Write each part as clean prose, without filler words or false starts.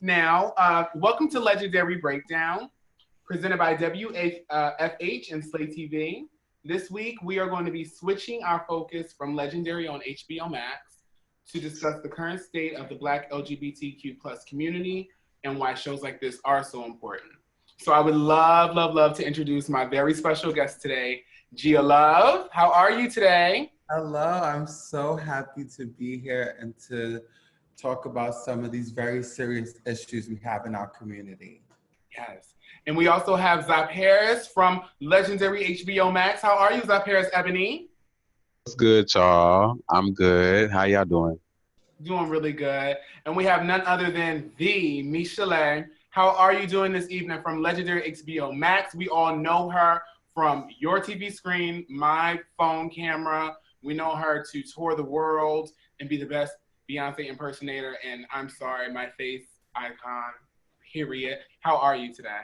Now, welcome to Legendary Breakdown, presented by WFH and Slay TV. This week, we are going to be switching our focus from Legendary on HBO Max to discuss the current state of the Black LGBTQ plus community and why shows like this are so important. So I would love to introduce my very special guest today, Gia Love. How are you today? Hello, I'm so happy to be here and to talk about some of these very serious issues we have in our community. Yes. And we also have Zap Harris from Legendary HBO Max. How are you, Zap Harris Ebony? What's good, y'all? I'm good. How y'all doing? Doing really good. And we have none other than the Miss Shalae. How are you doing this evening from Legendary HBO Max? We all know her from your TV screen, my phone camera. We know her to tour the world and be the best Beyonce impersonator. And I'm sorry, my face icon, period. How are you today?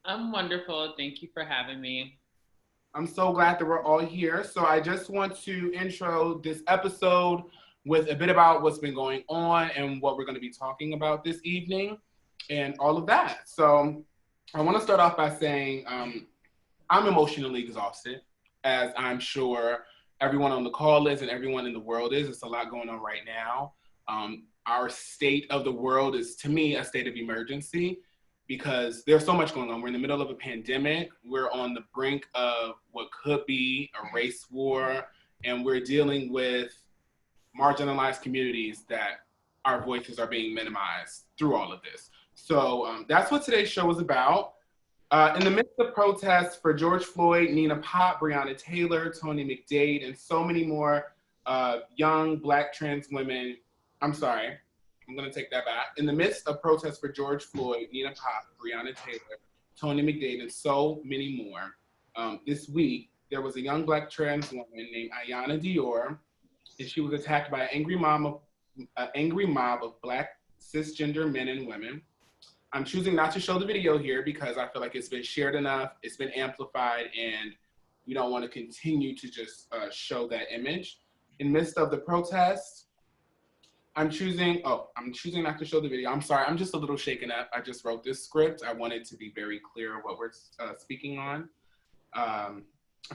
I'm wonderful. Thank you for having me. I'm so glad that we're all here. So I just want to intro this episode with a bit about what's been going on and what we're going to be talking about this evening and all of that. So I want to start off by saying I'm emotionally exhausted, as I'm sure everyone on the call is and everyone in the world is. It's a lot going on right now. Our state of the world is, to me, a state of emergency because there's so much going on. We're in the middle of a pandemic. We're on the brink of what could be a race war, and we're dealing with marginalized communities that our voices are being minimized through all of this. So that's what today's show is about. In the midst of protests for George Floyd, Nina Pop, Breonna Taylor, Tony Mcdade, and so many more young Black trans women, I'm going to take that back. In the midst of protests for George Floyd, Nina Pop, Breonna Taylor, Tony Mcdade, and so many more, this week, there was a young Black trans woman named Ayanna Dior, and she was attacked by an angry mob of Black cisgender men and women. I'm choosing not to show the video here because I feel like it's been shared enough, it's been amplified, and we don't want to continue to just show that image. In the midst of the protest, I'm choosing not to show the video. I'm sorry, I'm just a little shaken up. I just wrote this script. I wanted to be very clear what we're speaking on.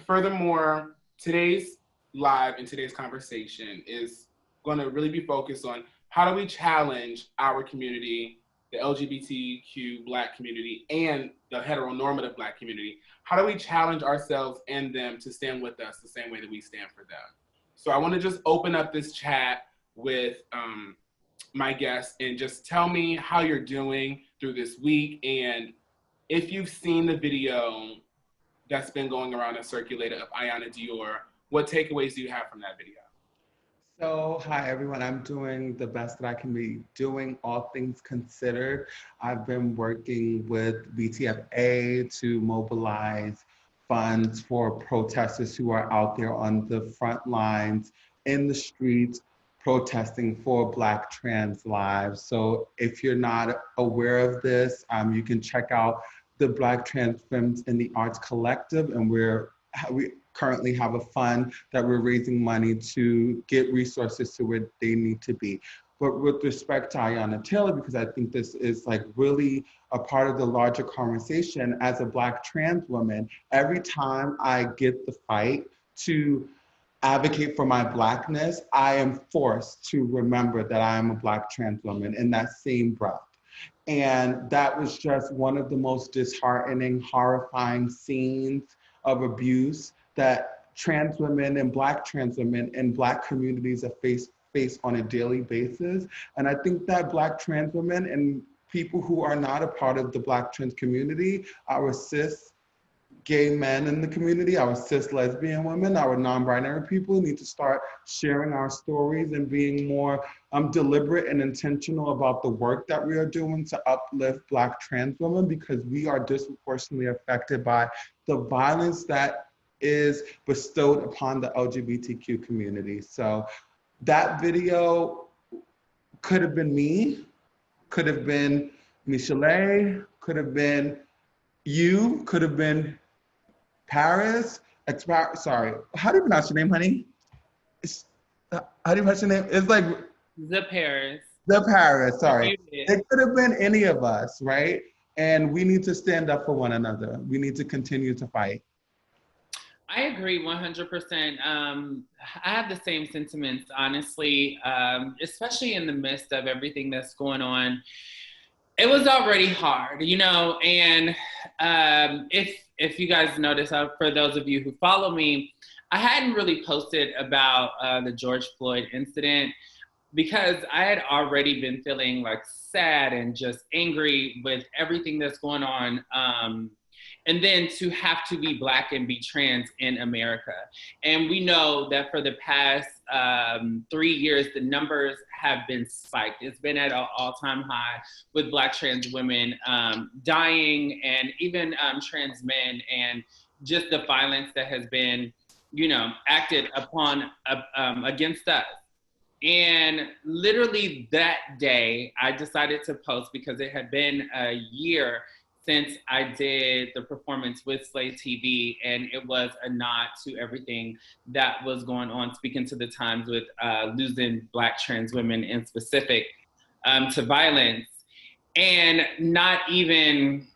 Furthermore, today's live and today's conversation is going to really be focused on how do we challenge our community, the LGBTQ Black community, and the heteronormative Black community. How do we challenge ourselves and them to stand with us the same way that we stand for them? So I want to just open up this chat with my guests and just tell me how you're doing through this week, and if you've seen the video that's been going around and circulated of Ayanna Dior, what takeaways do you have from that video? So, hi everyone, I'm doing the best that I can be doing, all things considered. I've been working with BTFA to mobilize funds for protesters who are out there on the front lines, in the streets, protesting for Black trans lives. So if you're not aware of this, you can check out the Black Trans Femmes in the Arts Collective, and we currently have a fund that we're raising money to get resources to where they need to be. But with respect to Ayanna Taylor, because I think this is like really a part of the larger conversation, as a Black trans woman, every time I get the fight to advocate for my Blackness, I am forced to remember that I am a Black trans woman in that same breath. And that was just one of the most disheartening, horrifying scenes of abuse that trans women and Black trans women in Black communities have face on a daily basis. And I think that Black trans women and people who are not a part of the Black trans community, our cis gay men in the community, our cis lesbian women, our non-binary people need to start sharing our stories and being more deliberate and intentional about the work that we are doing to uplift Black trans women, because we are disproportionately affected by the violence that is bestowed upon the LGBTQ community. So that video could have been me, could have been Miss Shalae, could have been you, could have been Paris, sorry, how do you pronounce your name, honey? How do you pronounce your name? It's like The Paris. The Paris, sorry. Muted. It could have been any of us, right? And we need to stand up for one another. We need to continue to fight. I agree 100%. I have the same sentiments, honestly, especially in the midst of everything that's going on. It was already hard, and if you guys notice, for those of you who follow me, I hadn't really posted about the George Floyd incident because I had already been feeling like sad and just angry with everything that's going on. And then to have to be Black and be trans in America. And we know that for the past 3 years, the numbers have been spiked. It's been at an all-time high with Black trans women dying, and even trans men, and just the violence that has been, acted upon against us. And literally that day, I decided to post because it had been a year since I did the performance with Slay TV, and it was a nod to everything that was going on, speaking to the times with losing Black trans women in specific to violence. And not even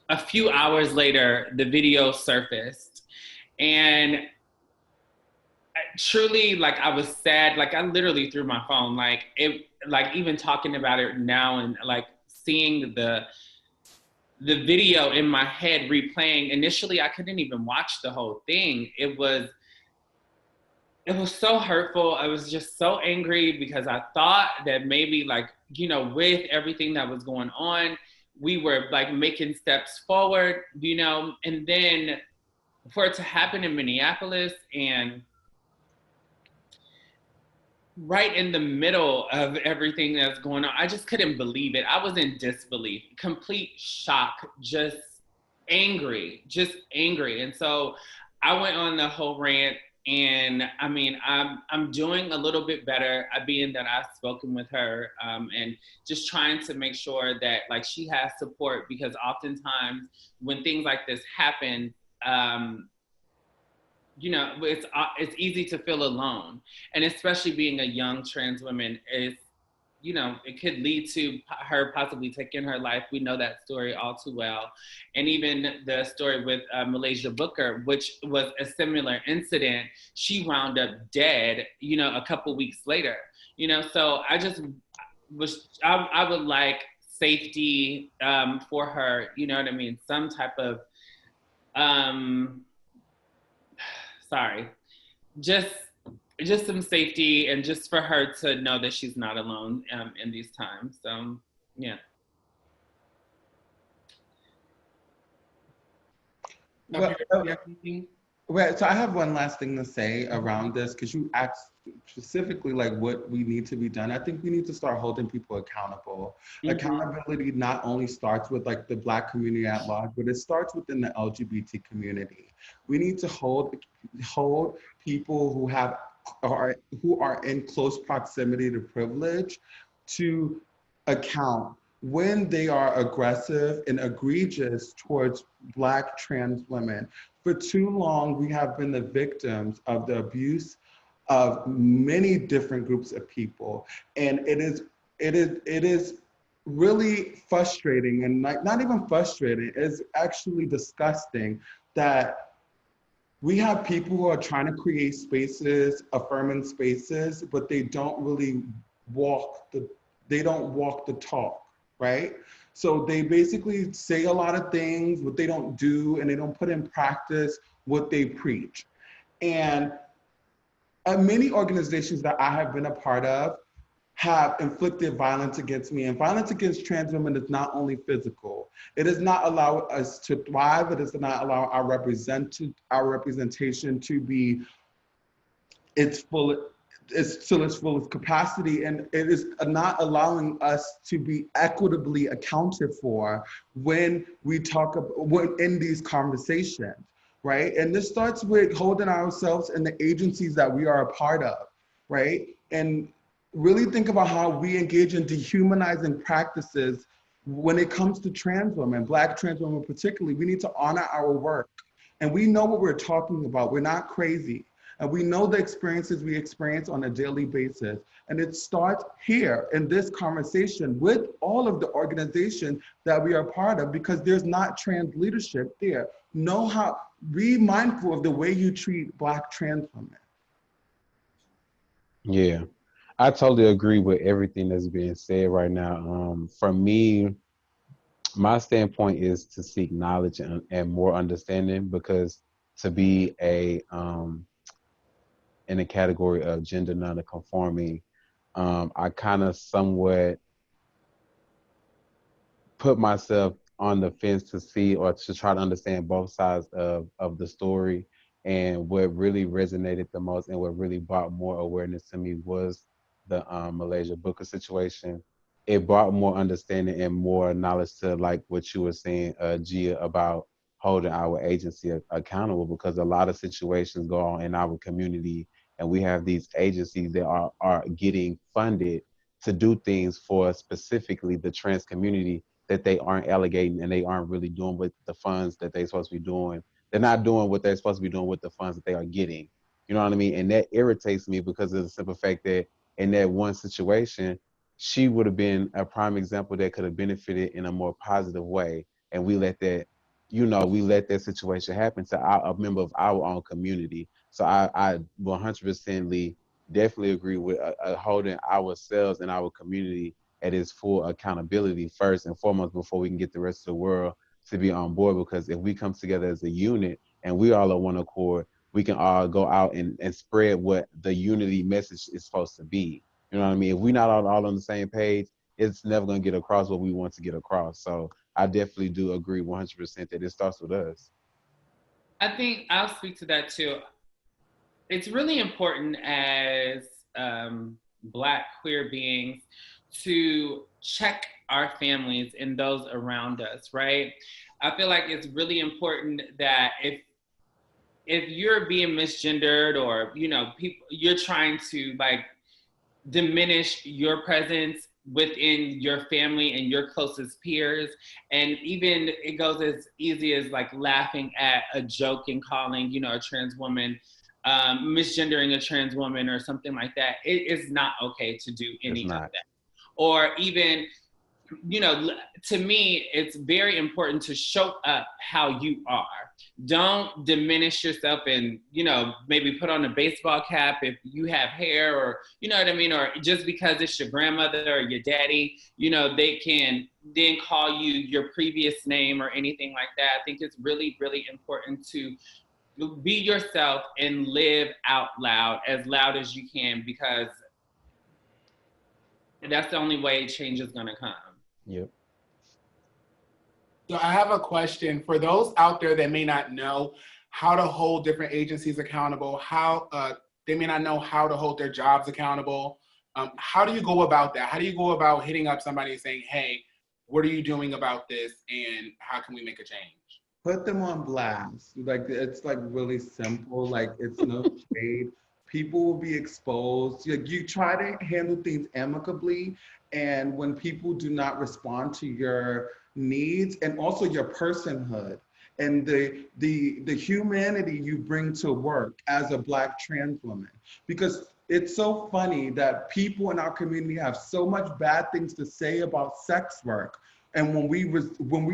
a few hours later, the video surfaced. And truly, like, I was sad. Like, I literally threw my phone. Like, even talking about it now and like seeing the video in my head replaying. Initially, I couldn't even watch the whole thing. It was so hurtful. I was just so angry because I thought that maybe, like, with everything that was going on, we were like making steps forward, and then for it to happen in Minneapolis, and right in the middle of everything that's going on, I just couldn't believe it. I was in disbelief, complete shock, just angry. And so I went on the whole rant, and I mean, I'm doing a little bit better, being that I've spoken with her, and just trying to make sure that, like, she has support, because oftentimes when things like this happen, it's easy to feel alone, and especially being a young trans woman, is, it could lead to her possibly taking her life. We know that story all too well. And even the story with Malaysia Booker, which was a similar incident, she wound up dead, a couple weeks later, so I just I would like safety for her, you know what I mean? Some type of, just some safety, and just for her to know that she's not alone in these times. So, yeah. Well, right, so I have one last thing to say around this, because you asked specifically like what we need to be done. I think we need to start holding people accountable. Mm-hmm. Accountability not only starts with like the Black community at large, but it starts within the LGBT community. We need to hold people who are in close proximity to privilege to account when they are aggressive and egregious towards Black trans women. For too long, we have been the victims of the abuse of many different groups of people. And it is really frustrating, and like, not even frustrating, it's actually disgusting that we have people who are trying to create spaces, affirming spaces, but they don't really walk the talk, right? So they basically say a lot of things, but they don't do, and they don't put in practice what they preach. And many organizations that I have been a part of have inflicted violence against me. And violence against trans women is not only physical. It does not allow us to thrive. It does not allow our representation to be to its fullest capacity. And it is not allowing us to be equitably accounted for when we talk about, in these conversations, right? And this starts with holding ourselves in the agencies that we are a part of, right? And really think about how we engage in dehumanizing practices when it comes to trans women, Black trans women particularly. We need to honor our work. And we know what we're talking about. We're not crazy. And we know the experiences we experience on a daily basis. And it starts here in this conversation with all of the organizations that we are part of, because there's not trans leadership there. Know how, be mindful of the way you treat Black trans women. Yeah, I totally agree with everything that's being said right now. For me, my standpoint is to seek knowledge and more understanding, because to be in a category of gender non-conforming, I kind of somewhat put myself on the fence to see or to try to understand both sides of the story. And what really resonated the most and what really brought more awareness to me was the Malaysia Booker situation. It brought more understanding and more knowledge to, like what you were saying, Gia, about holding our agency accountable, because a lot of situations go on in our community, and we have these agencies that are getting funded to do things for specifically the trans community, that they aren't allocating and they aren't really doing with the funds that they're supposed to be doing. They're not doing what they're supposed to be doing with the funds that they are getting. You know what I mean? And that irritates me, because of the simple fact that in that one situation, she would have been a prime example that could have benefited in a more positive way. And we let that, we let that situation happen to a member of our own community. So I 100% definitely agree with holding ourselves and our community at its full accountability first and foremost, before we can get the rest of the world to be on board. Because if we come together as a unit and we all on one accord, we can all go out and spread what the unity message is supposed to be. You know what I mean? If we're not all on the same page, it's never going to get across what we want to get across. So I definitely do agree 100% that it starts with us. I think I'll speak to that too. It's really important as Black queer beings to check our families and those around us, right? I feel like it's really important that if you're being misgendered, or people, you're trying to like diminish your presence within your family and your closest peers, and even it goes as easy as like laughing at a joke and calling a trans woman, misgendering a trans woman or something like that. It is not okay to do any of that. Or even, to me, it's very important to show up how you are. Don't diminish yourself and, maybe put on a baseball cap if you have hair, or, you know what I mean? Or just because it's your grandmother or your daddy, they can then call you your previous name or anything like that. I think it's really, really important to be yourself and live out loud as you can, because that's the only way change is going to come. Yep. So I have a question for those out there that may not know how to hold different agencies accountable, how they may not know how to hold their jobs accountable. How do you go about that? How do you go about hitting up somebody and saying, hey, what are you doing about this, and how can we make a change? Put them on blast. Like, it's like really simple. Like, it's no shade. People will be exposed. You try to handle things amicably, and when people do not respond to your needs and also your personhood and the humanity you bring to work as a Black trans woman, because it's so funny that people in our community have so much bad things to say about sex work. And when we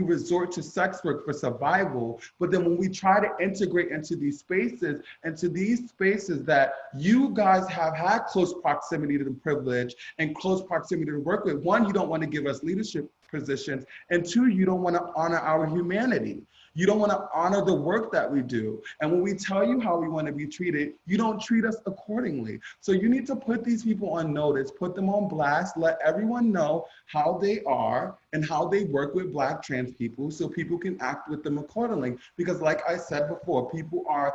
resort to sex work for survival, but then when we try to integrate into these spaces that you guys have had close proximity to the privilege and close proximity to work with, one, you don't want to give us leadership positions, and two, you don't want to honor our humanity. You don't want to honor the work that we do. And when we tell you how we want to be treated, you don't treat us accordingly. So you need to put these people on notice, put them on blast, let everyone know how they are and how they work with Black trans people, so people can act with them accordingly. Because like I said before, people are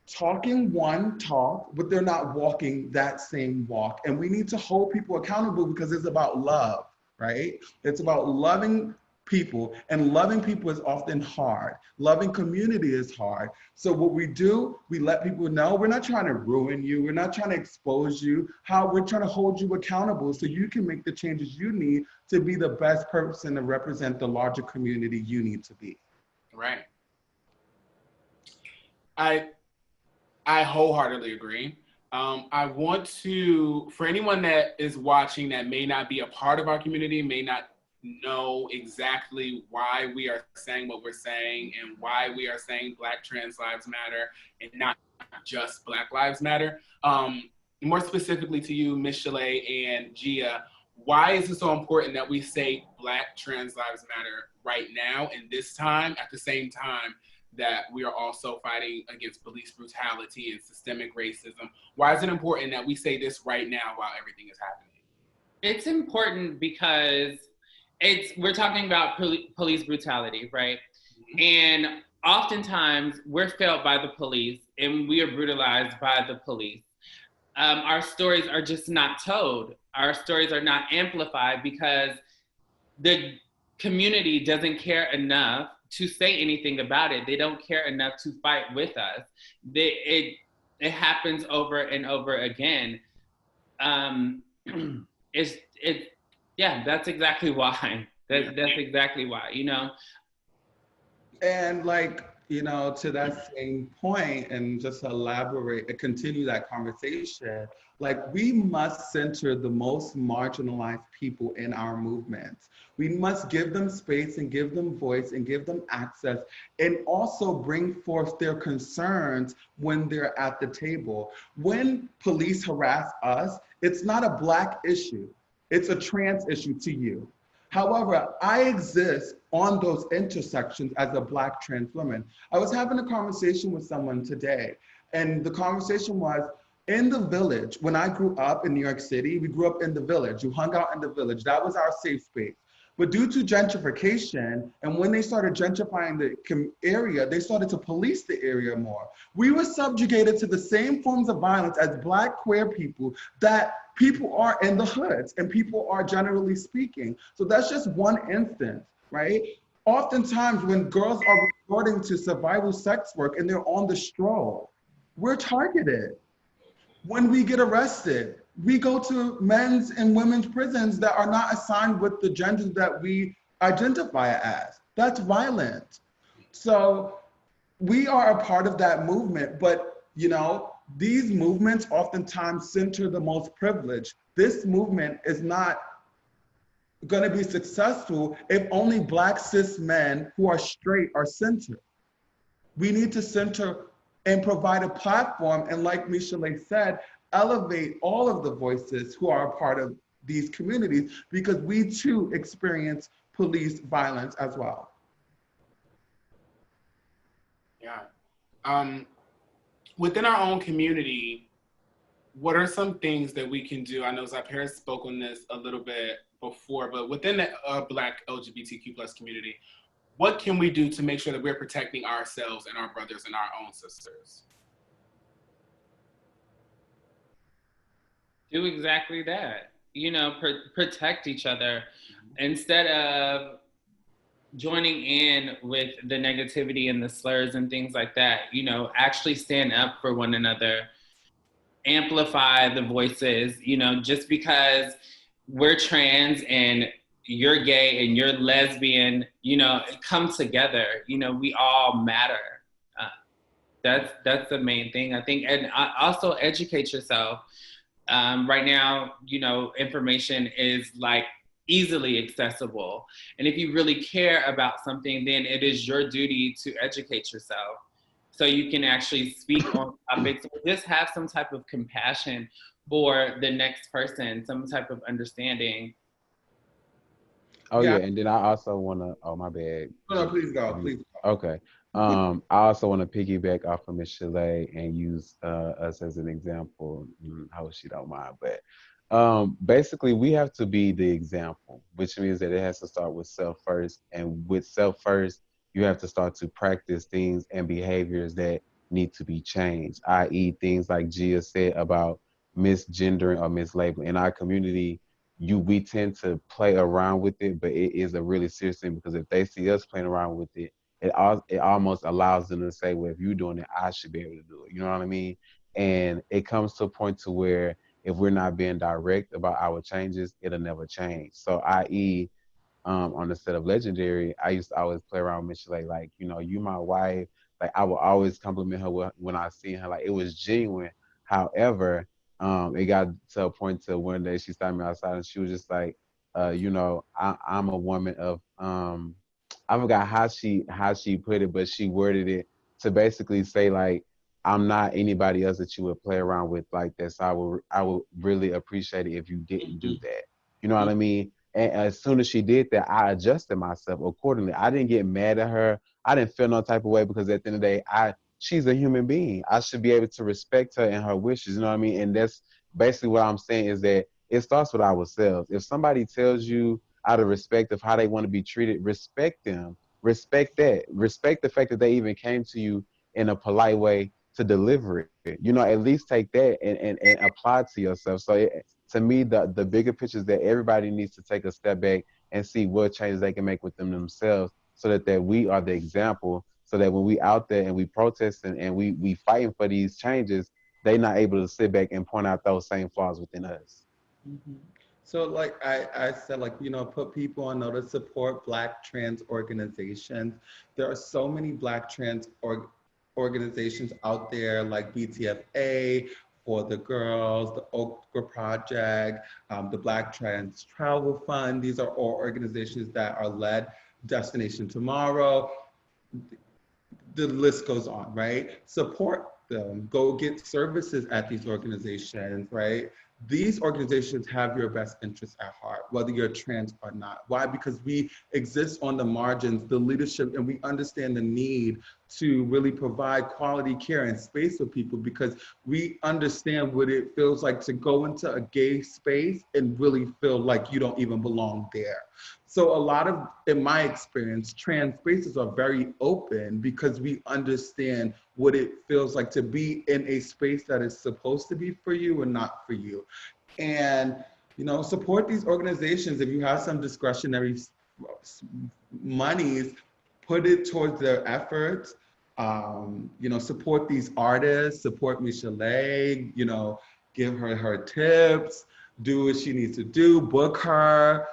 talking one talk, but they're not walking that same walk. And we need to hold people accountable, because it's about love, right? It's about loving people, and loving people is often hard. Loving community is hard. So what we do, we let people know we're not trying to ruin you. We're not trying to expose you. We're trying to hold you accountable so you can make the changes you need to be the best person to represent the larger community you need to be. Right. I wholeheartedly agree. I want to, for anyone that is watching that may not be a part of our community, may not know exactly why we are saying what we're saying and why we are saying Black trans lives matter and not just Black lives matter. More specifically to you, Miss Shalae and Gia, why is it so important that we say Black trans lives matter right now in this time at the same time that we are also fighting against police brutality and systemic racism? Why is it important that we say this right now while everything is happening? It's important because we're talking about police brutality, right? Mm-hmm. And oftentimes we're failed by the police and we are brutalized by the police. Our stories are just not told. Our stories are not amplified because the community doesn't care enough to say anything about it. They don't care enough to fight with us. It happens over and over again. Yeah, that's exactly why. That's exactly why, you know. And like, you know, to that same point, and just to elaborate and continue that conversation, like we must center the most marginalized people in our movements. We must give them space and give them voice and give them access, and also bring forth their concerns when they're at the table. When police harass us, it's not a Black issue, it's a trans issue to you. However, I exist on those intersections as a Black trans woman. I was having a conversation with someone today, and the conversation was, in the village, when I grew up in New York City, we grew up in the village. You hung out in the village. That was our safe space. But due to gentrification, and when they started gentrifying the area, they started to police the area more. We were subjugated to the same forms of violence as Black queer people that people are in the hoods and people are generally speaking. So that's just one instance, right? Oftentimes when girls are resorting to survival sex work and they're on the stroll, we're targeted. When we get arrested, we go to men's and women's prisons that are not assigned with the genders that we identify as. That's violent. So we are a part of that movement, but you know, these movements oftentimes center the most privileged. This movement is not going to be successful if only Black cis men who are straight are centered. We need to center and provide a platform, and like Miss Shalae said, elevate all of the voices who are a part of these communities, because we too experience police violence as well. Yeah. Within our own community, what are some things that we can do? I know Zypera spoke on this a little bit before, but within the Black LGBTQ plus community, what can we do to make sure that we're protecting ourselves and our brothers and our own sisters? Do exactly that. You know, protect each other instead of joining in with the negativity and the slurs and things like that. You know, actually stand up for one another, amplify the voices. You know, just because we're trans and you're gay and you're lesbian, you know, come together. You know, we all matter. That's the main thing, I think. And also educate yourself. Right now, you know, information is like easily accessible. And if you really care about something, then it is your duty to educate yourself so you can actually speak on topics or just have some type of compassion for the next person, some type of understanding. Oh yeah, and then I also want to. Oh my bad. No, please go. Please go. Okay. I also want to piggyback off of Miss Shalae and use us as an example. I hope she don't mind, but basically we have to be the example, which means that it has to start with self first, and with self first, you have to start to practice things and behaviors that need to be changed, i.e., things like Gia said about misgendering or mislabeling. In our community, we tend to play around with it, but it is a really serious thing, because if they see us playing around with it, it almost allows them to say, well, if you're doing it, I should be able to do it. You know what I mean? And it comes to a point to where if we're not being direct about our changes, it'll never change. So, i.e., on the set of Legendary, I used to always play around with Miss Shalae, like, you know, you my wife, Like I would always compliment her when I seen her. Like it was genuine. However, it got to a point to one day she stopped me outside and she was just like, I'm a woman of I forgot how she put it, but she worded it to basically say like I'm not anybody else that you would play around with like this. I would really appreciate it if you didn't do that. You know what I mean? And as soon as she did that, I adjusted myself accordingly. I didn't get mad at her. I didn't feel no type of way because at the end of the day, she's a human being. I should be able to respect her and her wishes. You know what I mean? And that's basically what I'm saying is that it starts with ourselves. If somebody tells you out of respect of how they want to be treated, respect them. Respect that. Respect the fact that they even came to you in a polite way to deliver it. At least take that and apply it to yourself. So to me, the bigger picture is that everybody needs to take a step back and see what changes they can make with themselves so that we are the example so that when we out there and we protesting and we fighting for these changes, they not able to sit back and point out those same flaws within us. Mm-hmm. So like I said, like, put people on notice, support Black trans organizations. There are so many Black trans organizations out there like BTFA, For the Girls, the Okra Project, the Black Trans Travel Fund. These are all organizations that are led, Destination Tomorrow. The list goes on, right? Support them, go get services at these organizations, right? These organizations have your best interests at heart, whether you're trans or not. Why? Because we exist on the margins, the leadership, and we understand the need to really provide quality care and space for people because we understand what it feels like to go into a gay space and really feel like you don't even belong there. So a lot of, in my experience, trans spaces are very open because we understand what it feels like to be in a space that is supposed to be for you and not for you. And, support these organizations. If you have some discretionary monies, put it towards their efforts. Support these artists, support Miss Shalae, give her tips, do what she needs to do, book her,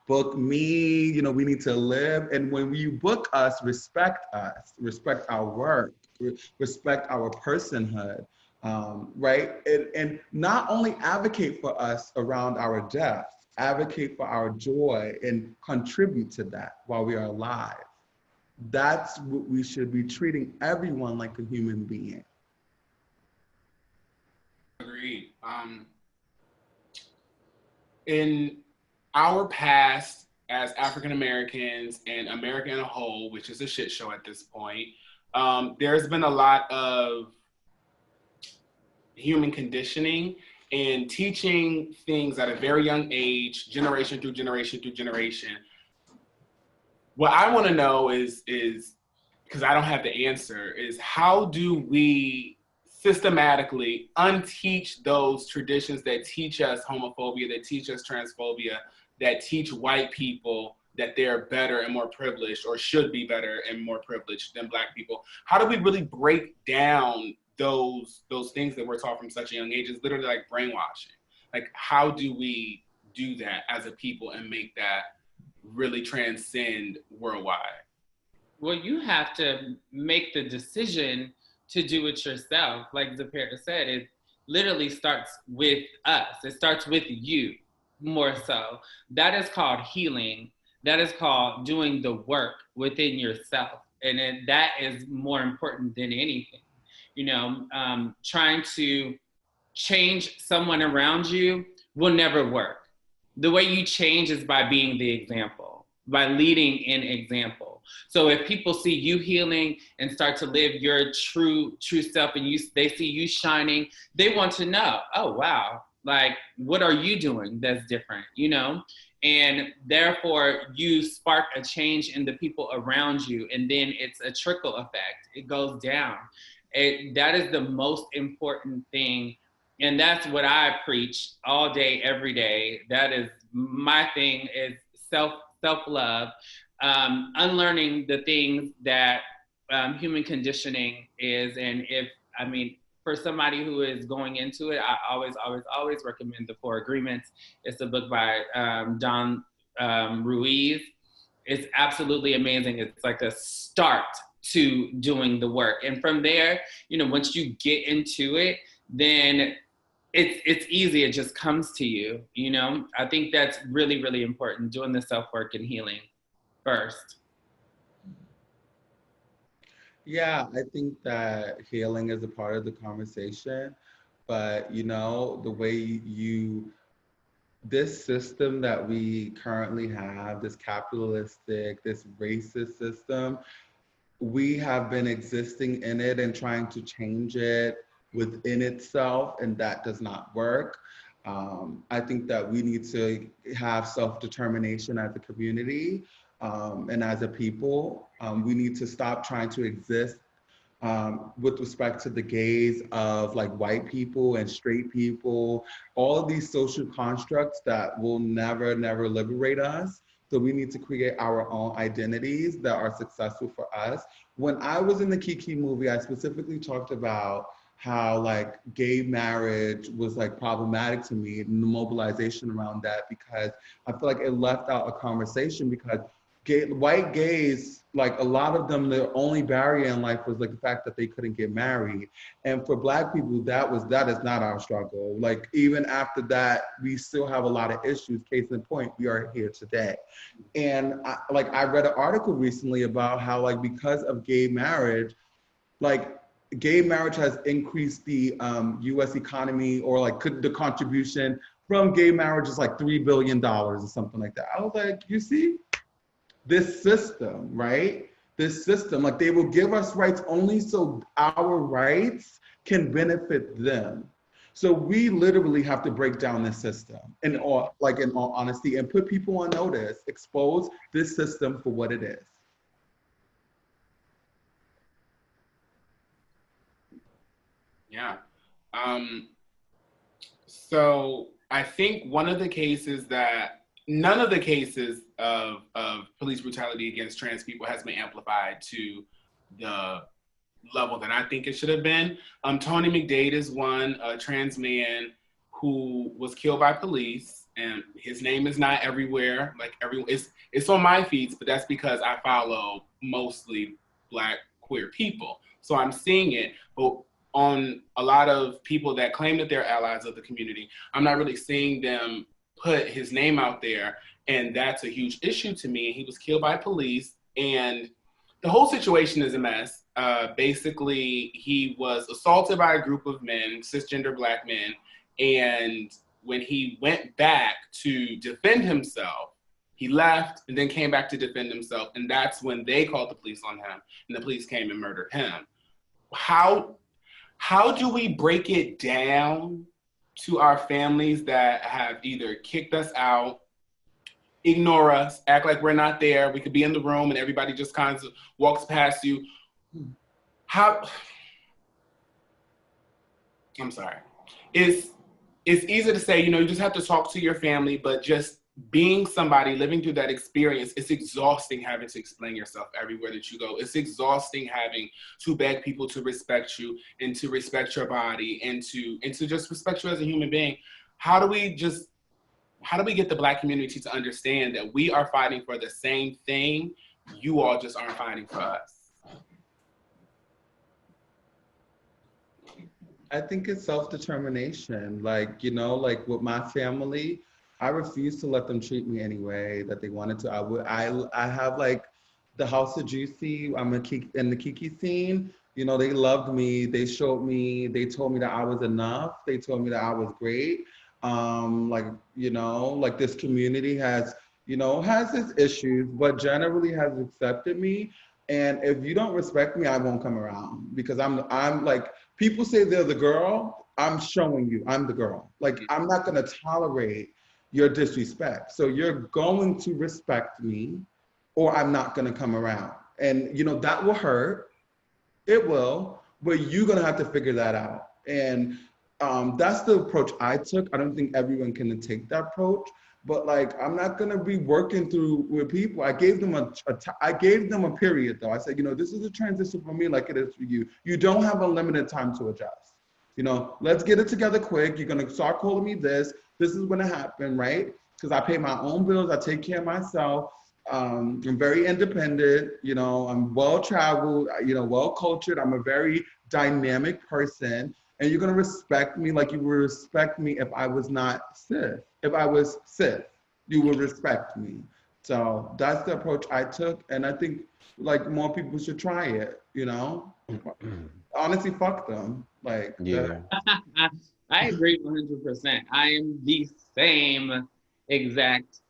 book me, we need to live. And when you book us, respect our work, respect our personhood, right? And not only advocate for us around our death, advocate for our joy and contribute to that while we are alive. That's what we should be, treating everyone like a human being. Agreed. In our past as African Americans and America in a whole, which is a shit show at this point, there's been a lot of human conditioning and teaching things at a very young age, generation through generation through generation. What I want to know is because I don't have the answer, is how do we systematically unteach those traditions that teach us homophobia, that teach us transphobia, that teach white people that they're better and more privileged or should be better and more privileged than Black people? How do we really break down those things that we're taught from such a young age? It's literally like brainwashing. Like, how do we do that as a people and make that really transcend worldwide? Well, you have to make the decision to do it yourself. Like Zapira said, it literally starts with us. It starts with you more so. That is called healing. That is called doing the work within yourself. And that is more important than anything. Trying to change someone around you will never work. The way you change is by being the example, by leading in example. So if people see you healing and start to live your true self, and they see you shining, they want to know, oh, wow, like, what are you doing that's different, And therefore, you spark a change in the people around you, and then it's a trickle effect. It goes down. That is the most important thing. And that's what I preach all day, every day. That is my thing, is self-love, unlearning the things that human conditioning is. And for somebody who is going into it, I always recommend The Four Agreements. It's a book by Don Ruiz. It's absolutely amazing. It's like a start to doing the work. And from there, once you get into it, then it's easy. It just comes to you, I think that's really, really important, doing the self-work and healing first. Yeah, I think that healing is a part of the conversation, but the way this system that we currently have, this capitalistic, this racist system, we have been existing in it and trying to change it within itself, and that does not work. I think that we need to have self-determination as a community and as a people. We need to stop trying to exist with respect to the gaze of like white people and straight people, all of these social constructs that will never, never liberate us. So we need to create our own identities that are successful for us. When I was in the Kiki movie, I specifically talked about how like gay marriage was like problematic to me and the mobilization around that, because I feel like it left out a conversation, because white gays, like a lot of them, their only barrier in life was like the fact that they couldn't get married. And for Black people, that is not our struggle. Like even after that, we still have a lot of issues. Case in point, we are here today. And I read an article recently about how like because of gay marriage, like gay marriage has increased the US economy, or like the contribution from gay marriage is like $3 billion or something like that. I was like, you see? This system, right? This system, like they will give us rights only so our rights can benefit them. So we literally have to break down this system in all honesty, and put people on notice, expose this system for what it is. Yeah. So I think none of the cases of police brutality against trans people has been amplified to the level that I think it should have been. Tony Mcdade is one, a trans man who was killed by police, and his name is not everywhere. Like everyone, it's on my feeds, but that's because I follow mostly Black queer people, so I'm seeing it. But on a lot of people that claim that they're allies of the community, I'm not really seeing them put his name out there, and that's a huge issue to me. He was killed by police, and the whole situation is a mess. Basically, he was assaulted by a group of men, cisgender Black men, and when he went back to defend himself, he left and then came back to defend himself, and that's when they called the police on him, and the police came and murdered him. How do we break it down to our families that have either kicked us out, ignore us, act like we're not there? We could be in the room and everybody just kind of walks past you. I'm sorry. It's easy to say, you just have to talk to your family, but just being somebody living through that experience, it's exhausting having to explain yourself everywhere that you go. It's exhausting having to beg people to respect you and to respect your body and to just respect you as a human being. How do we get the Black community to understand that we are fighting for the same thing? You all just aren't fighting for us. I think it's self-determination. Like with my family, I refuse to let them treat me any way that they wanted to. I have like the House of Juicy. I'm in the Kiki scene. They loved me. They showed me. They told me that I was enough. They told me that I was great. This community has its issues, but generally has accepted me. And if you don't respect me, I won't come around, because I'm like, people say they're the girl. I'm showing you I'm the girl. Like, I'm not gonna tolerate your disrespect. So you're going to respect me, or I'm not gonna come around. And that will hurt. It will, but you're gonna have to figure that out. And that's the approach I took. I don't think everyone can take that approach, but like, I'm not gonna be working through with people. I gave them a period though. I said, this is a transition for me like it is for you. You don't have a limited time to adjust. Let's get it together quick. You're gonna start calling me this. This is gonna happen, right? Because I pay my own bills, I take care of myself. I'm very independent, I'm well-traveled, well-cultured. I'm a very dynamic person. And you're going to respect me like you would respect me if I was not cis. If I was cis, you would respect me. So that's the approach I took. And I think like more people should try it, Honestly, fuck them. Like, Yeah. I agree 100%. I am the same exact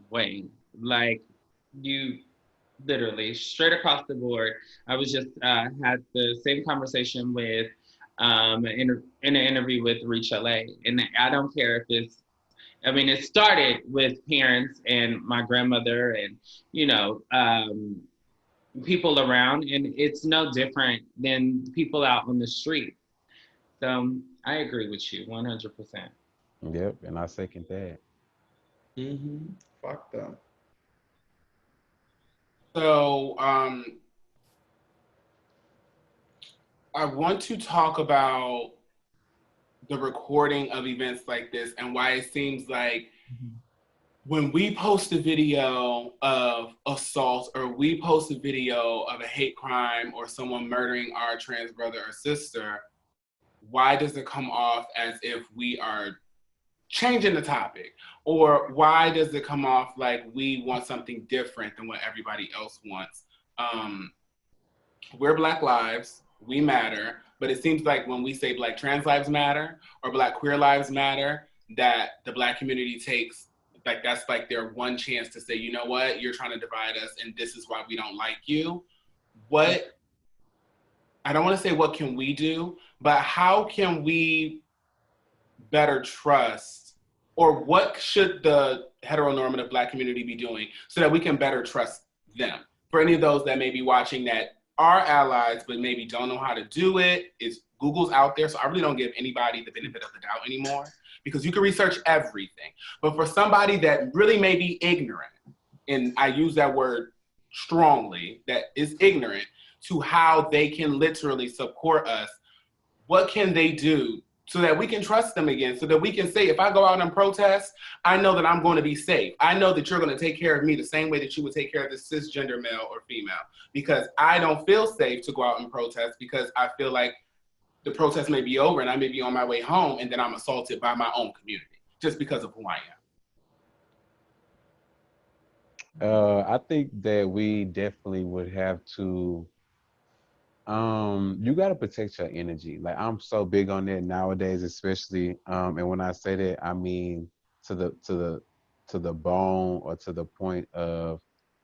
way. Like, you literally straight across the board. I was just had the same conversation with in an interview with Miss Shalae, and I don't care if it's. I mean, it started with parents and my grandmother, and you know, people around, and it's no different than people out on the street. So I agree with you 100%. Yep. And I second that. fuck them. So, I want to talk about the recording of events like this and why it seems like when we post a video of assault or we post a video of a hate crime or someone murdering our trans brother or sister, why does it come off as if we are changing the topic? Or why does it come off like we want something different than what everybody else wants? We're Black lives, we matter, but it seems like when we say Black trans lives matter or Black queer lives matter, that the Black community takes, like that's like their one chance to say, you know what, you're trying to divide us and this is why we don't like you. What, I don't want to say what can we do, but how can we better trust, or what should the heteronormative Black community be doing so that we can better trust them? For any of those that may be watching that are allies but maybe don't know how to do it, is Google's out there, so I really don't give anybody the benefit of the doubt anymore because you can research everything. But for somebody that really may be ignorant, and I use that word strongly, that is ignorant to how they can literally support us, what can they do so that we can trust them again, so that we can say, if I go out and protest, I know that I'm going to be safe. I know that you're going to take care of me the same way that you would take care of this cisgender male or female, because I don't feel safe to go out and protest because I feel like the protest may be over and I may be on my way home and then I'm assaulted by my own community just because of who I am. I think that we definitely would have to you gotta protect your energy. Like I'm so big on that nowadays, especially. And when I say that, I mean to the bone or to the point of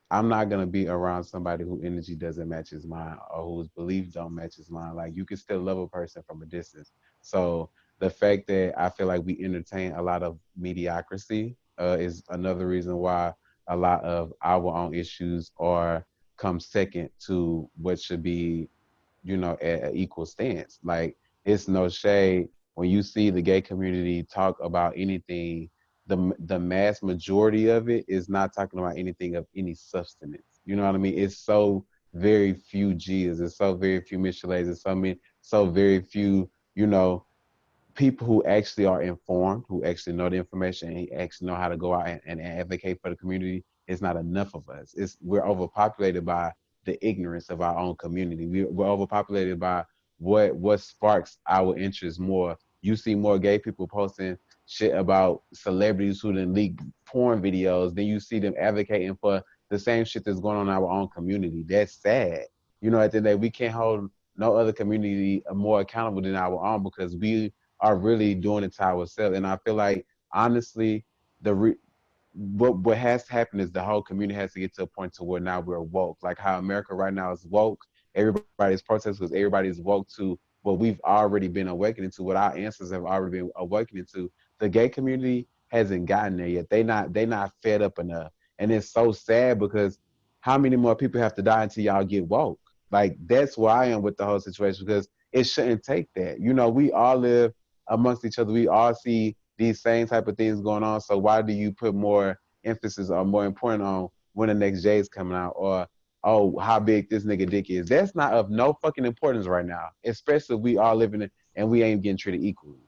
I'm not gonna be around somebody whose energy doesn't match his mine or whose beliefs don't match his mine. Like you can still love a person from a distance. So the fact that I feel like we entertain a lot of mediocrity is another reason why a lot of our own issues are come second to what should be, at an equal stance. Like it's no shade when you see the gay community talk about anything. The mass majority of it is not talking about anything of any substance. You know what I mean? It's so very few G's. It's so very few Miss Shalaes. It's so very few, people who actually are informed, who actually know the information and actually know how to go out and advocate for the community. It's not enough of us. We're overpopulated by the ignorance of our own community. We're overpopulated by what sparks our interest more. You see more gay people posting shit about celebrities who then leak porn videos, then you see them advocating for the same shit that's going on in our own community. That's sad. At the end of the day, we can't hold no other community more accountable than our own because we are really doing it to ourselves. And I feel like honestly, what has to happen is the whole community has to get to a point to where now we're woke. Like how America right now is woke. Everybody's protesting because everybody's woke to what we've already been awakening to, what our ancestors have already been awakening to. The gay community hasn't gotten there yet. They not fed up enough. And it's so sad because how many more people have to die until y'all get woke? Like that's where I am with the whole situation because it shouldn't take that. We all live amongst each other. We all see these same type of things going on. So why do you put more emphasis or more important on when the next J is coming out or how big this nigga dick is? That's not of no fucking importance right now, especially if we all living in and we ain't getting treated equally.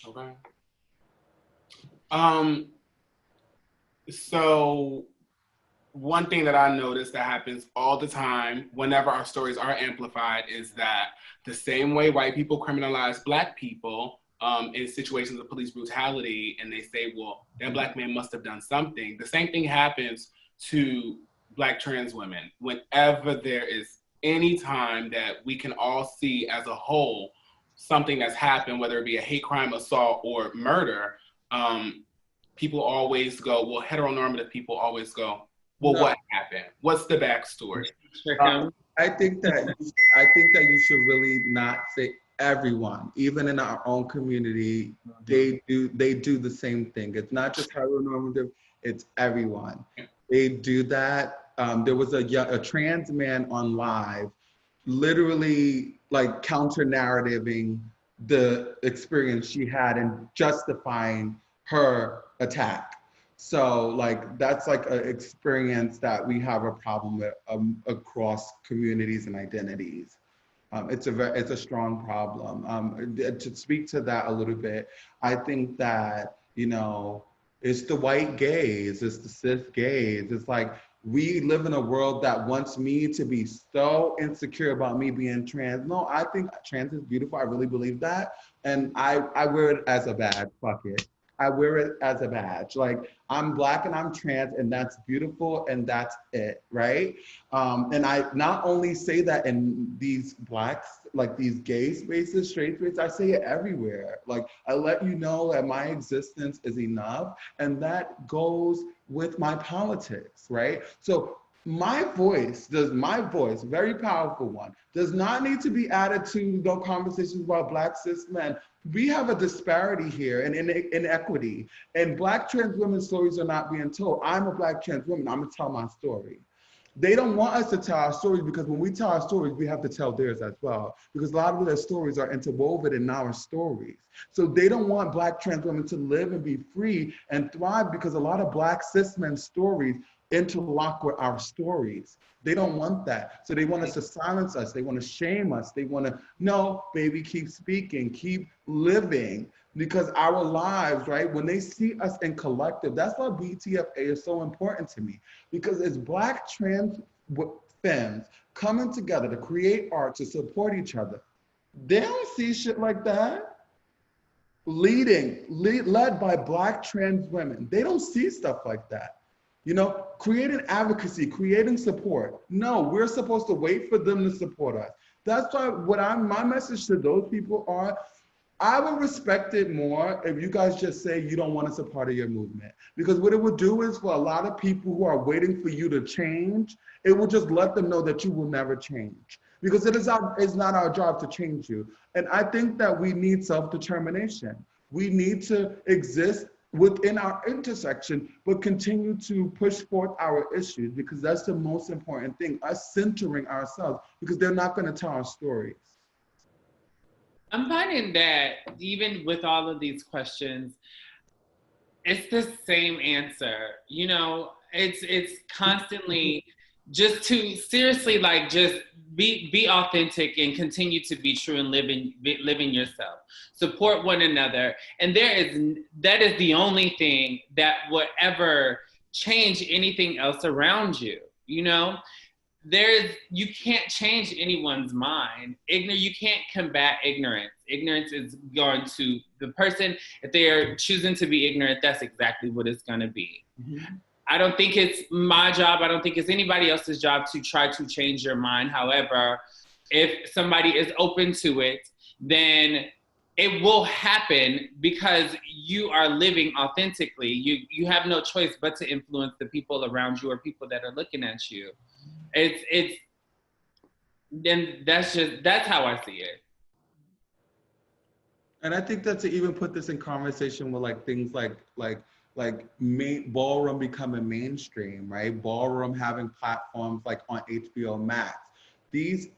Okay. So one thing that I noticed that happens all the time whenever our stories are amplified is that the same way white people criminalize Black people in situations of police brutality, and they say, well, that Black man must have done something. The same thing happens to Black trans women. Whenever there is any time that we can all see as a whole something that's happened, whether it be a hate crime, assault, or murder, people always go, well, heteronormative people always go, well, No. what happened? What's the backstory? I think that you should really not say everyone. Even in our own community, they do the same thing. It's not just heteronormative; it's everyone. They do that. There was a trans man on live, literally like counter narrativing the experience she had and justifying her attack. So like that's like an experience that we have a problem with across communities and identities. It's a strong problem. To speak to that a little bit, I think that it's the white gaze, it's the cis gaze. It's like we live in a world that wants me to be so insecure about me being trans. No, I think trans is beautiful. I really believe that, and I wear it as a badge. Fuck it. I wear it as a badge. Like I'm Black and I'm trans and that's beautiful and that's it, right? And I not only say that in these Blacks, like these gay spaces, straight spaces, I say it everywhere. Like I let you know that my existence is enough and that goes with my politics, right? So my voice, very powerful one, does not need to be added to the conversations about Black cis men. We have a disparity here and inequity, and Black trans women's stories are not being told. I'm a Black trans woman, I'm gonna tell my story. They don't want us to tell our stories because when we tell our stories, we have to tell theirs as well. Because a lot of their stories are interwoven in our stories. So they don't want Black trans women to live and be free and thrive because a lot of Black cis men's stories interlock with our stories. They don't want that. So they want us to silence us. They want to shame us. They want to, no, baby, keep speaking, keep living. Because our lives, right, when they see us in collective, that's why BTFA is so important to me. Because it's Black trans femmes coming together to create art, to support each other. They don't see shit like that. Led by Black trans women. They don't see stuff like that. Creating advocacy, creating support. No, we're supposed to wait for them to support us. That's why my message to those people are, I would respect it more if you guys just say you don't want us a part of your movement. Because what it would do is for a lot of people who are waiting for you to change, it will just let them know that you will never change. Because it's not our job to change you. And I think that we need self-determination. We need to exist within our intersection, but continue to push forth our issues because that's the most important thing, us centering ourselves because they're not going to tell our stories. I'm finding that even with all of these questions, it's the same answer. It's constantly just to seriously just be authentic and continue to be true and living yourself. Support one another. And that is the only thing that would ever change anything else around you. You can't change anyone's mind. You can't combat ignorance. Ignorance is going to the person, if they are choosing to be ignorant, that's exactly what it's going to be. Mm-hmm. I don't think it's my job. I don't think it's anybody else's job to try to change your mind. However, if somebody is open to it, then it will happen because you are living authentically. You have no choice but to influence the people around you or people that are looking at you. That's how I see it. And I think that to even put this in conversation with things like ballroom becoming mainstream, right? Ballroom having platforms like on HBO Max. These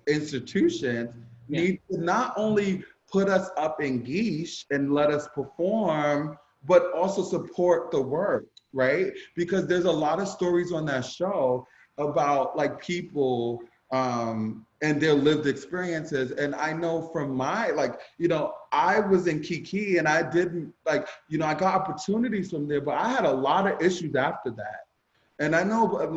institutions need to not only put us up in geesh and let us perform, but also support the work, right? Because there's a lot of stories on that show about people and their lived experiences. And I know from my, like, you know, I was in Kiki and I didn't, like, you know, I got opportunities from there, but I had a lot of issues after that. And I know,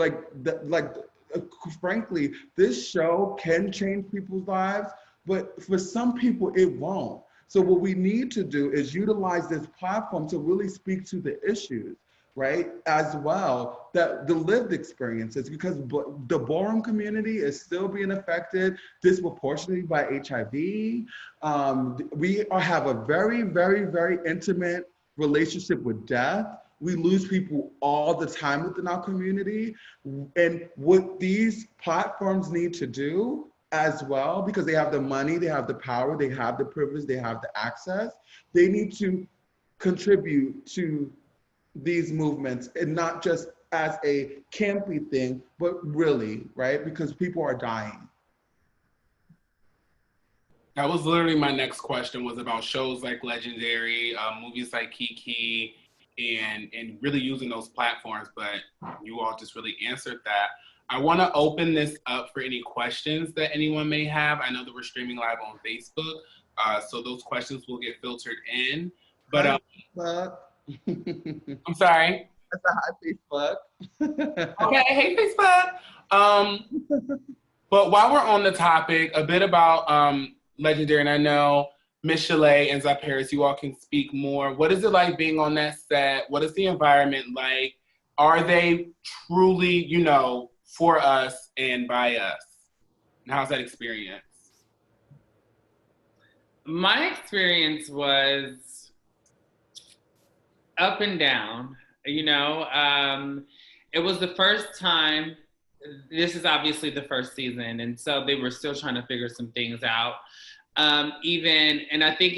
frankly, this show can change people's lives, but for some people, it won't. So what we need to do is utilize this platform to really speak to the issues, right? As well, that the lived experiences, because the ballroom community is still being affected disproportionately by HIV. Have a very, very, very intimate relationship with death. We lose people all the time within our community. And what these platforms need to do as well, because they have the money, they have the power, they have the privilege, they have the access, they need to contribute to these movements, and not just as a campy thing, but really, right? Because people are dying. That was literally my next question, was about shows like Legendary, movies like Kiki, and really using those platforms, but you all just really answered that. I want to open this up for any questions that anyone may have. I know that we're streaming live on Facebook, so those questions will get filtered in. But I'm sorry. That's a hi, Facebook. Okay, hey Facebook. But while we're on the topic, a bit about Legendary, and I know Miss Shalae and Paris, you all can speak more. What is it like being on that set? What is the environment like? Are they truly, you know, for us and by us? And how's that experience? My experience was up and down, you know. It was the first time, this is obviously the first season, and so they were still trying to figure some things out. And I think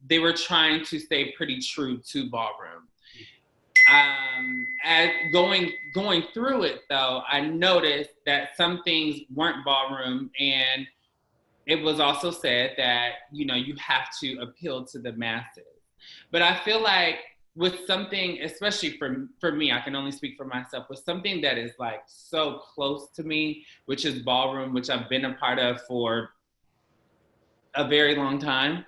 they were trying to stay pretty true to ballroom. As going through it though, I noticed that some things weren't ballroom, and it was also said that, you know, you have to appeal to the masses. But I feel like with something, especially for me, I can only speak for myself, with something that is like so close to me, which is ballroom, which I've been a part of for a very long time.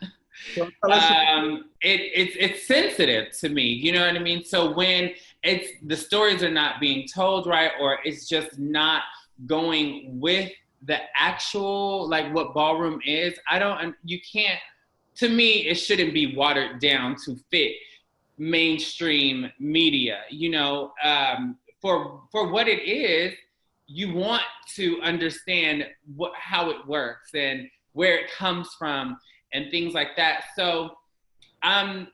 It's sensitive to me, you know what I mean? So when the stories are not being told right, or it's just not going with the actual, like what ballroom is, to me, it shouldn't be watered down to fit mainstream media, you know. For what it is, you want to understand how it works and where it comes from and things like that. So I'm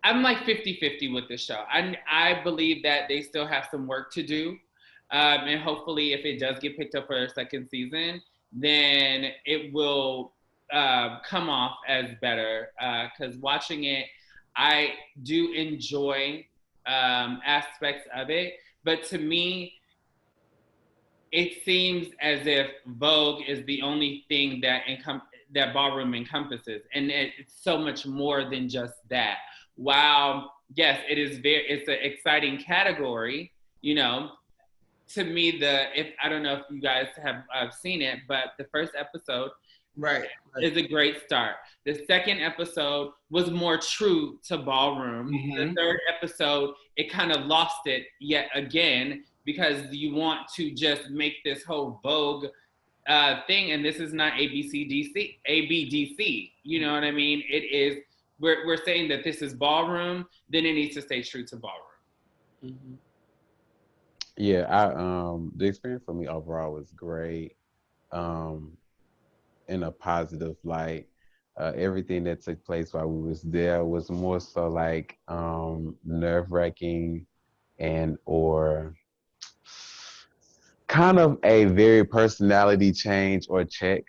like 50-50 with this show. I believe that they still have some work to do. And hopefully if it does get picked up for a second season, then it will come off as better. Because watching it, I do enjoy aspects of it. But to me, it seems as if Vogue is the only thing that ballroom encompasses, and it's so much more than just that. While yes, it's an exciting category, you know. To me, I don't know if you guys have seen it, but the first episode is a great start. The second episode was more true to ballroom. Mm-hmm. The third episode, it kind of lost it yet again, because you want to just make this whole Vogue thing, and this is not ABDC. You know what I mean? It is. We're saying that this is ballroom, then it needs to stay true to ballroom. Mm-hmm. Yeah, the experience for me overall was great. In a positive light. Everything that took place while we was there was more so like nerve-wracking or kind of a very personality change or check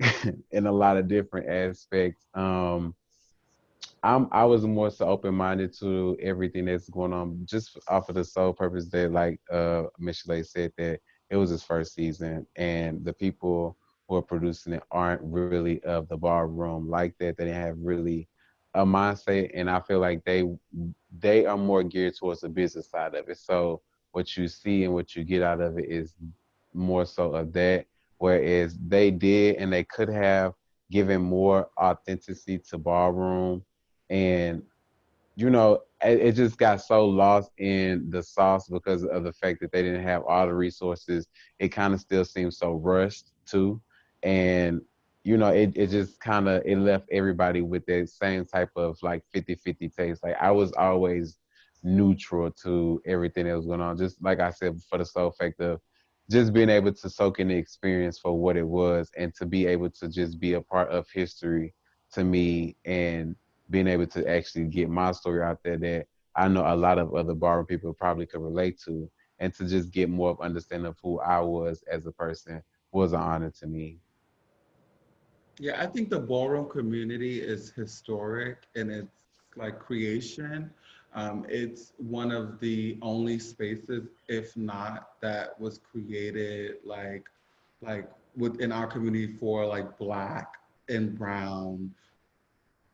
in a lot of different aspects. I was more so open-minded to everything that's going on, just off of the sole purpose that, like Miss Shalae said, that it was his first season, and the people who are producing it aren't really of the ballroom like that. They have really a mindset, and I feel like they are more geared towards the business side of it. So what you see and what you get out of it is more so of that, whereas they did and they could have given more authenticity to ballroom. And it just got so lost in the sauce because of the fact that they didn't have all the resources. It kind of still seems so rushed too. And, it just kind of, it left everybody with that same type of like 50-50 taste. Like I was always neutral to everything that was going on. Just like I said, for the sole fact of just being able to soak in the experience for what it was and to be able to just be a part of history to me, and being able to actually get my story out there that I know a lot of other ballroom people probably could relate to, and to just get more of understanding of who I was as a person was an honor to me. Yeah, I think the ballroom community is historic in its like creation. It's one of the only spaces, if not, that was created like within our community for like Black and Brown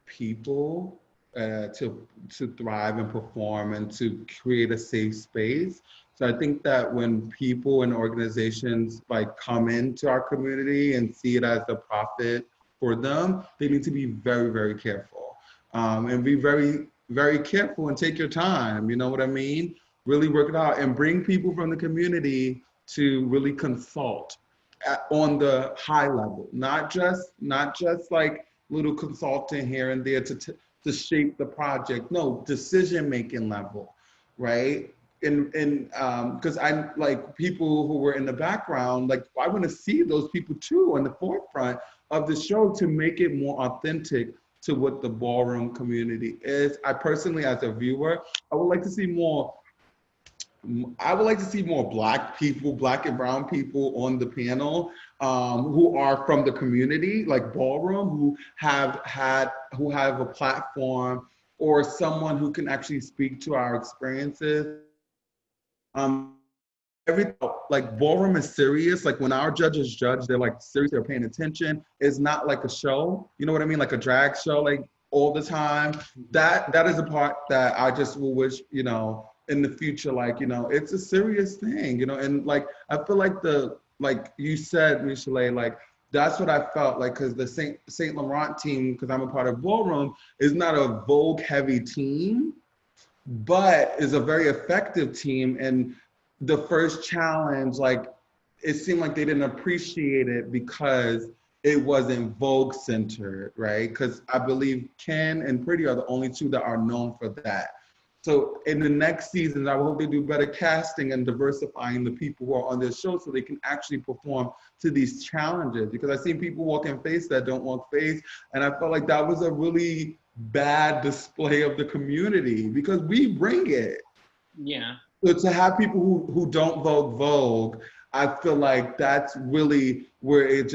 people to thrive and perform and to create a safe space. So I think that when people and organizations like come into our community and see it as a profit for them, they need to be very, very careful, and be very, very careful and take your time. You know what I mean? Really work it out and bring people from the community to really consult on the high level, not just like little consultant here and there to shape the project. No, decision making level, right? And because I like people who were in the background, like I want to see those people too on the forefront of the show to make it more authentic to what the ballroom community is. I personally, as a viewer, I would like to see more. I would like to see more Black people, Black and Brown people on the panel, who are from the community, like ballroom, who have a platform or someone who can actually speak to our experiences. Um, every like ballroom is serious. Like when our judges judge, they're like serious. They're paying attention. It's not like a show. You know what I mean? Like a drag show, like all the time. That is a part that I just will wish, in the future, like, it's a serious thing, and like I feel like like you said, Miss Shalae, like that's what I felt like, because the Saint Laurent team, because I'm a part of ballroom, is not a Vogue heavy team, but is a very effective team. And the first challenge, like it seemed like they didn't appreciate it because it wasn't Vogue centered, right? Because I believe Ken and Pretty are the only two that are known for that. So in the next season, I hope they do better casting and diversifying the people who are on this show so they can actually perform to these challenges. Because I've seen people walk in face that don't walk face. And I felt like that was a really bad display of the community because we bring it. Yeah. So to have people who don't Vogue, I feel like that's really where it's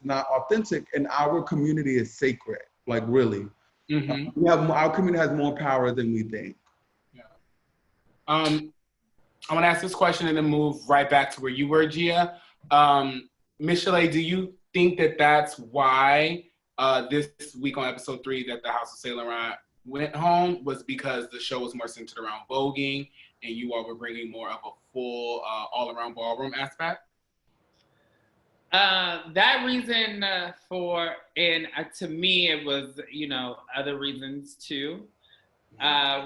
not authentic, and our community is sacred, like really. Mm-hmm. Our community has more power than we think. Yeah. I want to ask this question and then move right back to where you were, Gia. Miss Shalae, do you think that that's why this week on episode 3 that the House of Saint Laurent went home was because the show was more centered around voguing and you all were bringing more of a full all-around ballroom aspect? That reason to me, it was, other reasons too,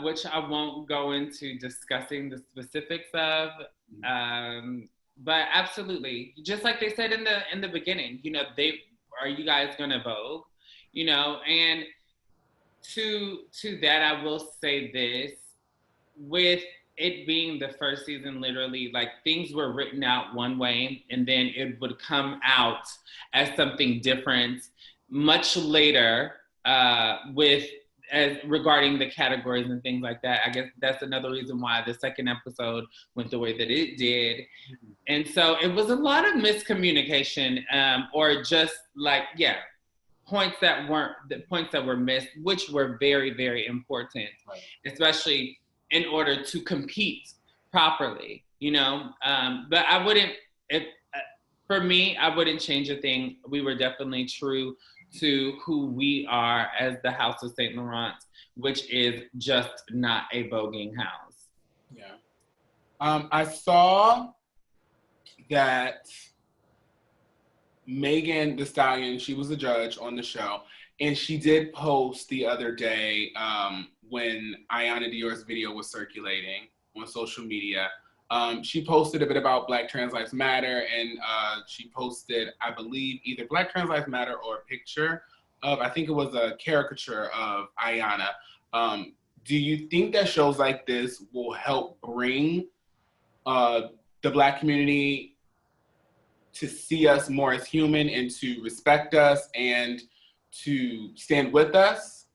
which I won't go into discussing the specifics of. But absolutely, just like they said in the beginning, are you guys gonna Vogue? And to that, I will say this, with it being the first season, literally, like things were written out one way and then it would come out as something different much later, regarding the categories and things like that. I guess that's another reason why the second episode went the way that it did. And so it was a lot of miscommunication, or just like, points that were missed, which were very, very important, right, especially in order to compete properly, but I wouldn't, for me, I wouldn't change a thing. We were definitely true to who we are as the House of Saint Laurent, which is just not a voguing house. Yeah. I saw that Megan Thee Stallion, she was a judge on the show, and she did post the other day when Ayana Dior's video was circulating on social media. She posted a bit about Black Trans Lives Matter, and she posted, I believe, either Black Trans Lives Matter or a picture of, I think it was a caricature of Ayana. Do you think that shows like this will help bring the Black community to see us more as human and to respect us and to stand with us?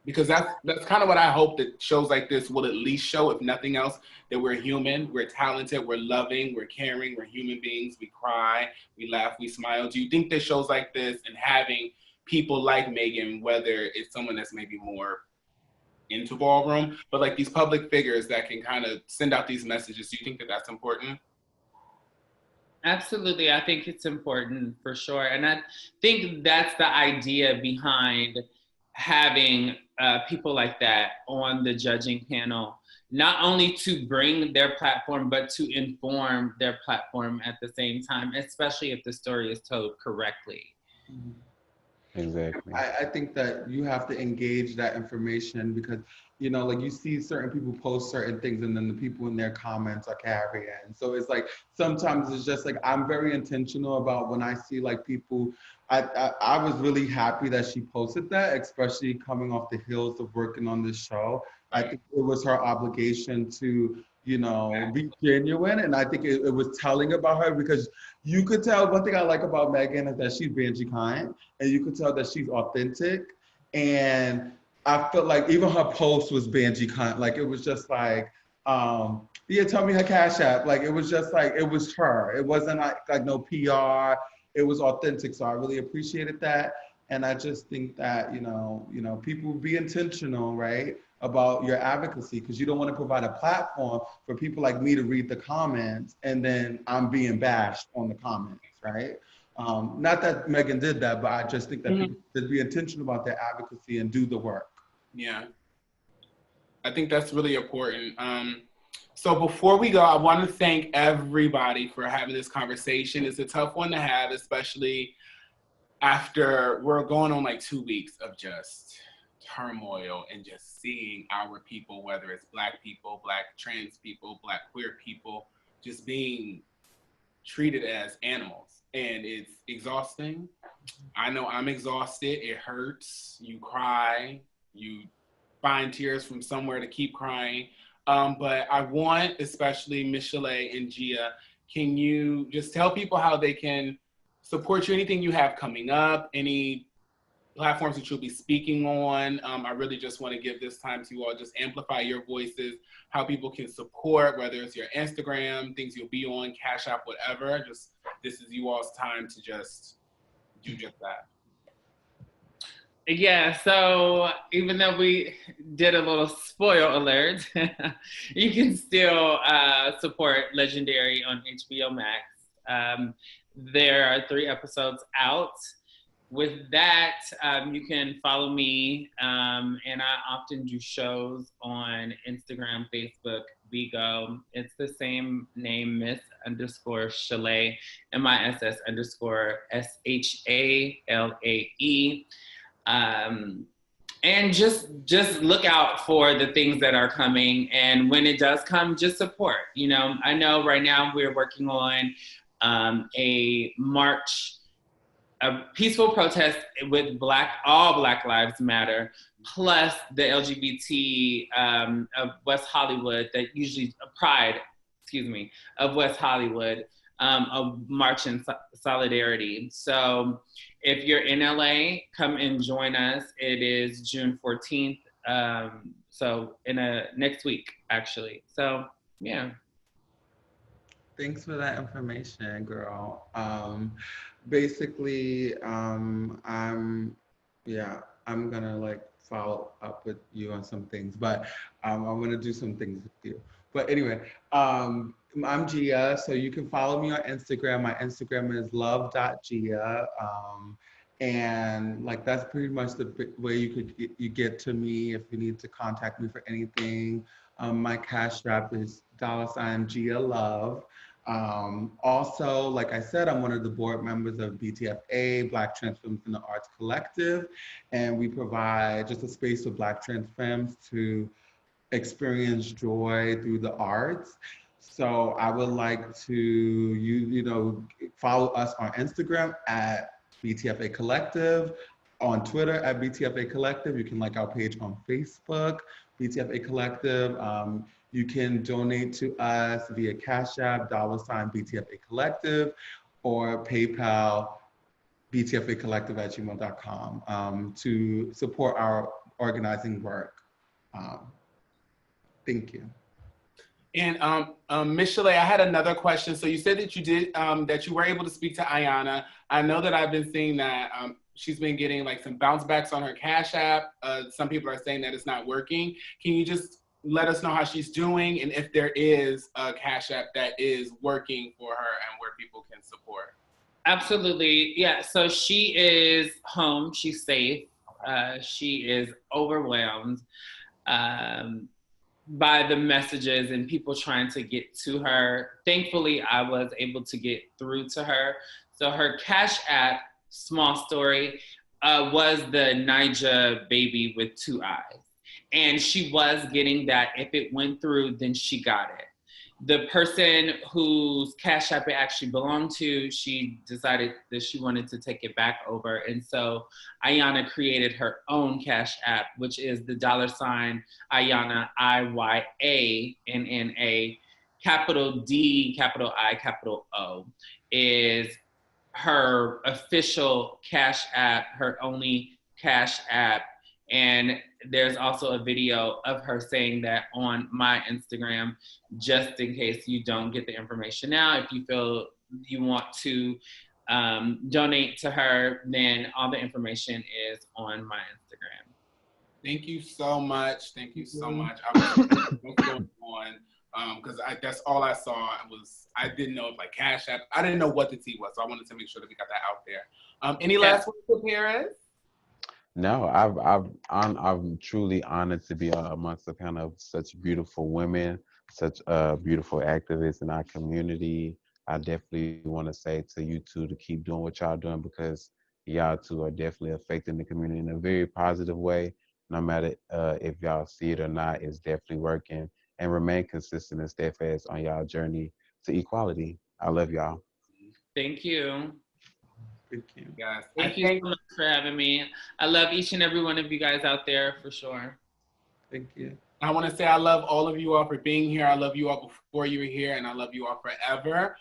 Because that's kind of what I hope that shows like this will at least show, if nothing else, that we're human, we're talented, we're loving, we're caring, we're human beings, we cry, we laugh, we smile. Do you think that shows like this and having people like Megan, whether it's someone that's maybe more into ballroom, but like these public figures that can kind of send out these messages, do you think that that's important? Absolutely. I think it's important for sure. And I think that's the idea behind having people like that on the judging panel, not only to bring their platform, but to inform their platform at the same time, especially if the story is told correctly. Exactly. I think that you have to engage that information because, you know, like you see certain people post certain things and then the people in their comments are carrying. So it's like, sometimes it's just like, I'm very intentional about when I see like people, I was really happy that she posted that, especially coming off the heels of working on this show. I think it was her obligation to, you know, be genuine. And I think it was telling about her because you could tell, one thing I like about Megan is that she's Benji kind, and you could tell that she's authentic. And I felt like even her post was Benji kind. Like, it was just like, yeah, tell me her Cash App. Like, it was just like, it was her. It wasn't like no PR. It was authentic. So I really appreciated that. And I just think that, you know, people be intentional, right, about your advocacy, because you don't want to provide a platform for people like me to read the comments and then I'm being bashed on the comments, right? Not that Megan did that, but I just think that people should be intentional about their advocacy and do the work. Yeah, I think that's really important. So before we go, I want to thank everybody for having this conversation. It's a tough one to have, especially after we're going on like 2 weeks of just turmoil and just seeing our people, whether it's Black people, Black trans people, Black queer people, just being treated as animals. And it's exhausting. I know I'm exhausted. It hurts. You cry. You find tears from somewhere to keep crying. But I want, especially Miss Shalae and Gia, can you just tell people how they can support you, anything you have coming up, any platforms that you'll be speaking on? I really just want to give this time to you all, just amplify your voices, how people can support, whether it's your Instagram, things you'll be on, Cash App, whatever. Just, this is you all's time to just do just that. Yeah, so even though we did a little spoil alert, you can still support Legendary on HBO Max. There are 3 episodes out. With that, you can follow me, and I often do shows on Instagram, Facebook, Vigo. It's the same name, Miss_Shalae, MISS_SHALAE. And just look out for the things that are coming. And when it does come, just support. You know, I know right now we're working on a march, a peaceful protest with all Black Lives Matter, plus the LGBT of West Hollywood, that usually Pride, of West Hollywood, a march in solidarity. So if you're in LA, come and join us. It is June 14th. So next week, actually. So yeah. Thanks for that information, girl. Basically, I'm gonna like follow up with you on some things, but I'm gonna do some things with you. But anyway, I'm Gia, so you can follow me on Instagram. My Instagram is love.gia. And like that's pretty much the way you get to me if you need to contact me for anything. My Cash App is $Gia Love. Also, like I said, I'm one of the board members of BTFA, Black Trans Femmes in the Arts Collective, and we provide just a space for Black trans femmes to experience joy through the arts. So I would like to follow us on Instagram at BTFA Collective, on Twitter at BTFA Collective. You can like our page on Facebook, BTFA Collective. You can donate to us via Cash App, $ BTFA Collective, or PayPal, btfacollective@gmail.com, to support our organizing work. Thank you. And Miss Shalae, I had another question. So you said that you did that you were able to speak to Ayana. I know that I've been seeing that she's been getting like some bounce backs on her Cash App. Some people are saying that it's not working. Can you just let us know how she's doing and if there is a Cash App that is working for her and where people can support? Absolutely. Yeah. So she is home. She's safe. She is overwhelmed by the messages and people trying to get to her. Thankfully, I was able to get through to her. So her Cash App, small story, was the Niger baby with 2 eyes. And she was getting that. If it went through, then she got it. The person whose Cash App it actually belonged to, she decided that she wanted to take it back over. And so Ayana created her own Cash App, which is the $ Ayana, IYANNA, capital D, capital I, capital O, is her official Cash App, her only Cash App. And there's also a video of her saying that on my Instagram, just in case you don't get the information now. If you feel you want to donate to her, then all the information is on my Instagram. Thank you so much. Thank you so much. I was what's going on because that's all I saw was I didn't know if like Cash App. I didn't know what the T was, so I wanted to make sure that we got that out there. Any last words for Paris? No, I'm truly honored to be amongst a panel of such beautiful women, such beautiful activists in our community. I definitely want to say to you two to keep doing what y'all doing because y'all two are definitely affecting the community in a very positive way. No matter if y'all see it or not, it's definitely working. And remain consistent and steadfast on y'all journey to equality. I love y'all. Thank you. Thank you. Guys, Thank you so much for having me. I love each and every one of you guys out there for sure. Thank you. I want to say I love all of you all for being here. I love you all before you were here, and I love you all forever.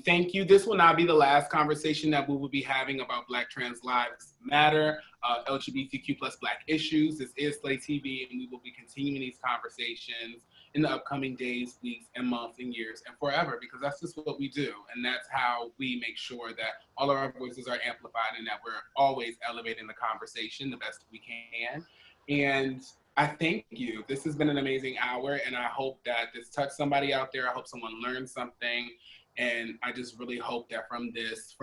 Thank you. This will not be the last conversation that we will be having about Black Trans Lives Matter, LGBTQ plus Black issues. This is Slay TV, and we will be continuing these conversations in the upcoming days, weeks, and months, and years, and forever, because that's just what we do. And that's how we make sure that all of our voices are amplified and that we're always elevating the conversation the best we can. And I thank you. This has been an amazing hour, and I hope that this touched somebody out there. I hope someone learned something. And I just really hope that from this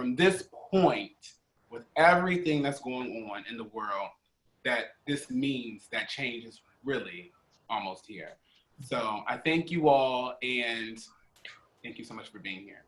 point, with everything that's going on in the world, that this means that change is really almost here. So I thank you all, and thank you so much for being here.